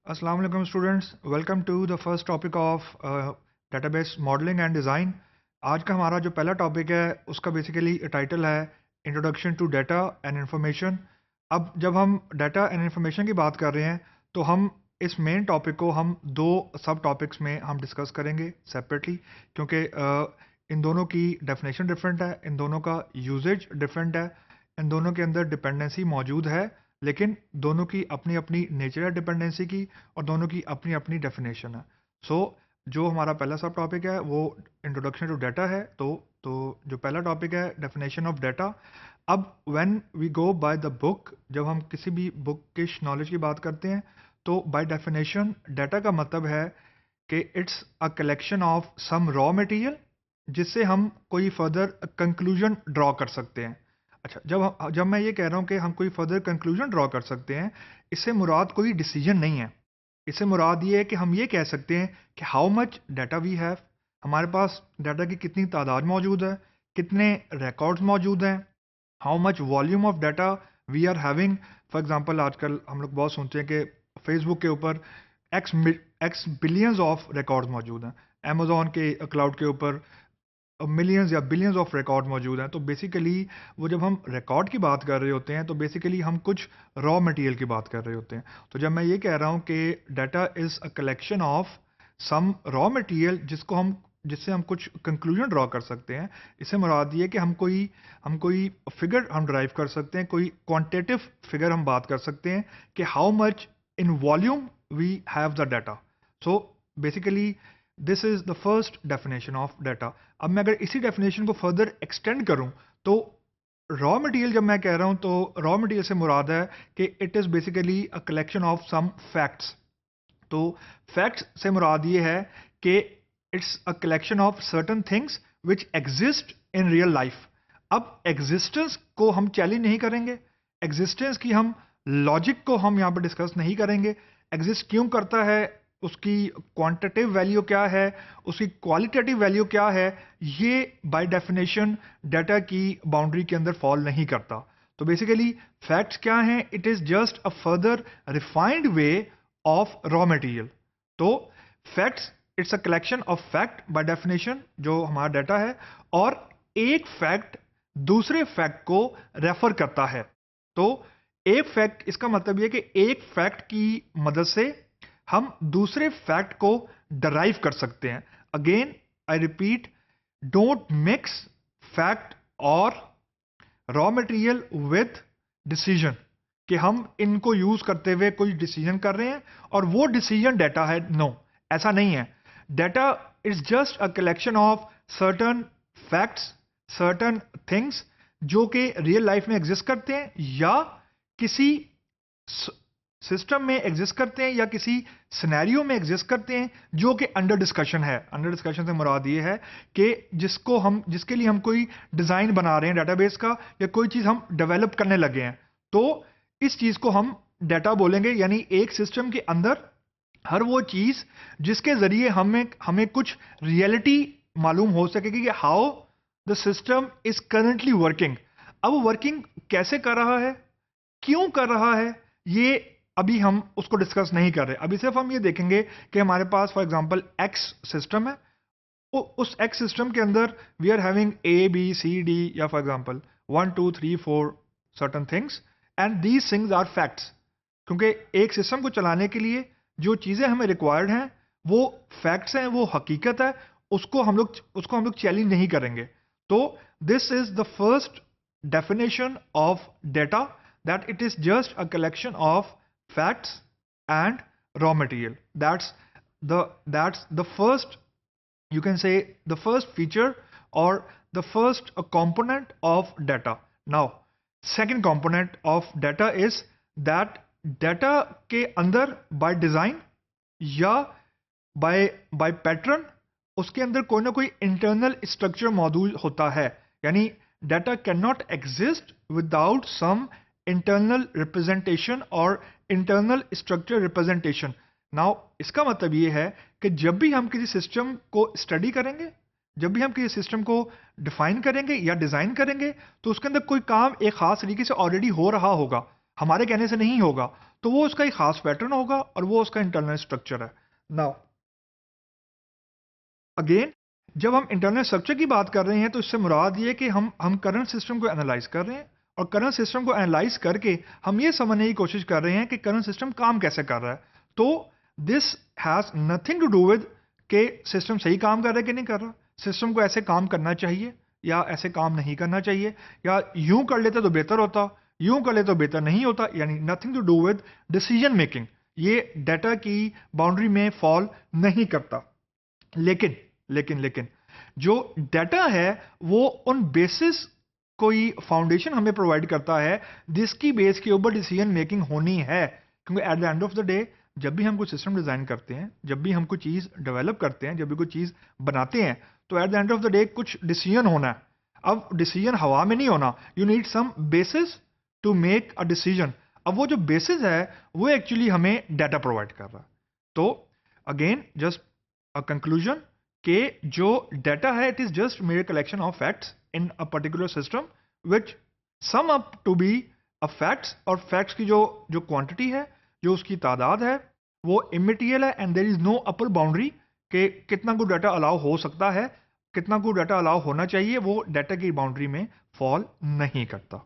Assalamu alaikum students, welcome to the first topic of database modeling and design। आज का हमारा जो पहला टॉपिक है उसका बेसिकली टाइटल है introduction to data and information. अब जब हम डाटा एंड इंफॉर्मेशन की बात कर रहे हैं तो हम इस मेन टॉपिक को हम दो सब टॉपिक्स में हम डिस्कस करेंगे सेपरेटली, क्योंकि इन दोनों की डेफिनेशन डिफरेंट है, इन दोनों का यूजेज डिफरेंट है, इन दोनों के अंदर डिपेंडेंसी मौजूद है, लेकिन दोनों की अपनी अपनी नेचर है डिपेंडेंसी की और दोनों की अपनी अपनी डेफिनेशन है। सो जो हमारा पहला सब टॉपिक है वो इंट्रोडक्शन टू डाटा है। तो जो पहला टॉपिक है डेफिनेशन ऑफ डाटा। अब when we go by the book, जब हम किसी भी बुक के नॉलेज की बात करते हैं तो बाय डेफिनेशन डाटा का मतलब है कि it's a collection of some raw material जिससे हम कोई फर्दर कंक्लूजन ड्रॉ कर सकते हैं। अच्छा, जब मैं ये कह रहा हूँ कि हम कोई फर्दर कंक्लूजन ड्रॉ कर सकते हैं, इससे मुराद कोई डिसीजन नहीं है। इससे मुराद ये है कि हम ये कह सकते हैं कि how much data we have, हमारे पास डाटा की कितनी तादाद मौजूद है, कितने रिकॉर्ड्स मौजूद हैं, how much volume of data we are having. For example आजकल हम लोग बहुत सुनते हैं कि फेसबुक के ऊपर एक्स बिलियंस ऑफ रिकॉर्ड्स मौजूद हैं, अमेजोन के क्लाउड के ऊपर मिलियंस या बिलियंस ऑफ रिकॉर्ड मौजूद हैं। तो बेसिकली वो जब हम रिकॉर्ड की बात कर रहे होते हैं तो बेसिकली हम कुछ रॉ मटेरियल की बात कर रहे होते हैं। तो जब मैं ये कह रहा हूँ कि data is a collection of some raw material जिससे हम कुछ कंक्लूजन ड्रॉ कर सकते हैं, इससे मुराद ये कि हम कोई फिगर हम ड्राइव कर सकते हैं, कोई क्वांटिटेटिव फिगर हम बात कर सकते हैं कि how much in volume we have the data. So basically this is the first definition of data. अब मैं अगर इसी डेफिनेशन को फर्दर एक्सटेंड करूं तो रॉ मटेरियल जब मैं कह रहा हूं तो रॉ मटेरियल से मुराद है कि it is basically a collection of some facts. तो फैक्ट्स से मुराद ये है कि it's a collection of certain things which exist in real life. अब एग्जिस्टेंस को हम चैलेंज नहीं करेंगे, एग्जिस्टेंस की हम लॉजिक को हम यहाँ पर डिस्कस नहीं करेंगे। एग्जिस्ट क्यों करता है, उसकी क्वांटिटेटिव वैल्यू क्या है, उसकी क्वालिटेटिव वैल्यू क्या है, ये बाय डेफिनेशन डाटा की बाउंड्री के अंदर फॉल नहीं करता। तो बेसिकली फैक्ट्स क्या हैं, it is just a further refined way of raw material. तो facts it's a collection of fact by definition जो हमारा डाटा है, और एक फैक्ट दूसरे फैक्ट को रेफर करता है। तो एक फैक्ट, इसका मतलब यह कि एक फैक्ट की मदद से हम दूसरे फैक्ट को डराइव कर सकते हैं। Again I repeat, don't mix fact और रॉ मटेरियल विथ डिसीजन, कि हम इनको यूज करते हुए कोई डिसीजन कर रहे हैं और वो डिसीजन डाटा है। नो, ऐसा नहीं है। Data is just a collection of certain facts, certain things जो कि रियल लाइफ में एग्जिस्ट करते हैं या किसी सिस्टम में एग्जिस्ट करते हैं या किसी सिनेरियो में एग्जिस्ट करते हैं जो कि अंडर डिस्कशन है। अंडर डिस्कशन से मुराद ये है कि जिसके लिए हम कोई डिजाइन बना रहे हैं डेटाबेस का, या कोई चीज हम डेवलप करने लगे हैं, तो इस चीज को हम डाटा बोलेंगे। यानी एक सिस्टम के अंदर हर वो चीज जिसके जरिए हमें हमें कुछ रियलिटी मालूम हो सकेगी कि how the system is currently working. अब वर्किंग कैसे कर रहा है, क्यों कर रहा है, ये अभी हम उसको डिस्कस नहीं कर रहे। अभी सिर्फ हम ये देखेंगे कि हमारे पास फॉर एग्जांपल एक्स सिस्टम है, उस एक्स सिस्टम के अंदर we are having A B C D, या for example 1 2 3 4 certain things, and these things are facts. क्योंकि एक सिस्टम को चलाने के लिए जो चीजें हमें रिक्वायर्ड हैं वो फैक्ट्स हैं, वो हकीकत है, उसको हम लोग चैलेंज नहीं करेंगे। तो this is the first definition of data, that it is just a collection of facts and raw material. That's the first, you can say, the first feature or the first component of data. Now second component of data is that data के अंदर by design या by pattern उसके अंदर कोई ना कोई internal structure मौजूद होता है। यानी data cannot exist without some internal representation और internal structure representation. Now इसका मतलब ये है कि जब भी हम किसी सिस्टम को स्टडी करेंगे, जब भी हम किसी सिस्टम को डिफाइन करेंगे या डिजाइन करेंगे, तो उसके अंदर कोई काम एक खास तरीके से ऑलरेडी हो रहा होगा। हमारे कहने से नहीं होगा, तो वो उसका एक खास पैटर्न होगा और वो उसका इंटरनल स्ट्रक्चर है। नाउ अगेन, जब हम इंटरनल स्ट्रक्चर की बात कर रहे हैं तो इससे मुराद ये है कि हम करंट सिस्टम को एनालाइज कर रहे हैं, और करंट सिस्टम को एनालाइज करके हम ये समझने की कोशिश कर रहे हैं कि करंट सिस्टम काम कैसे कर रहा है। तो this has nothing to do with कि सिस्टम सही काम कर रहा है कि नहीं कर रहा, सिस्टम को ऐसे काम करना चाहिए या ऐसे काम नहीं करना चाहिए, या यूं कर लेते तो बेहतर होता, यूं कर लेते तो बेहतर नहीं होता, यानी nothing to do with decision making. ये डाटा की बाउंड्री में फॉल नहीं करता। लेकिन लेकिन जो डाटा है वो उन बेसिस कोई फाउंडेशन हमें प्रोवाइड करता है जिसकी बेस के ऊपर डिसीजन मेकिंग होनी है, क्योंकि eight the end of the day जब भी हम कुछ सिस्टम डिजाइन करते हैं, जब भी हम कुछ चीज डेवलप करते हैं, जब भी कुछ चीज बनाते हैं, तो at the end of the day कुछ डिसीजन होना है। अब डिसीजन हवा में नहीं होना, you need some basis to make a decision. अब वो जो बेसिस है वो एक्चुअली हमें डाटा प्रोवाइड कर रहा है। तो अगेन जस्ट अ कंक्लूजन कि जो डाटा है it is just mere collection of facts in a particular system which sum up to be a facts, और फैक्ट्स की जो जो क्वांटिटी है, जो उसकी तादाद है, वो इमेटिरियल है and there is no upper boundary कि कितना कुछ डाटा अलाउ हो सकता है, कितना कुछ डाटा अलाउ होना चाहिए, वो डाटा की बाउंड्री में फॉल नहीं करता।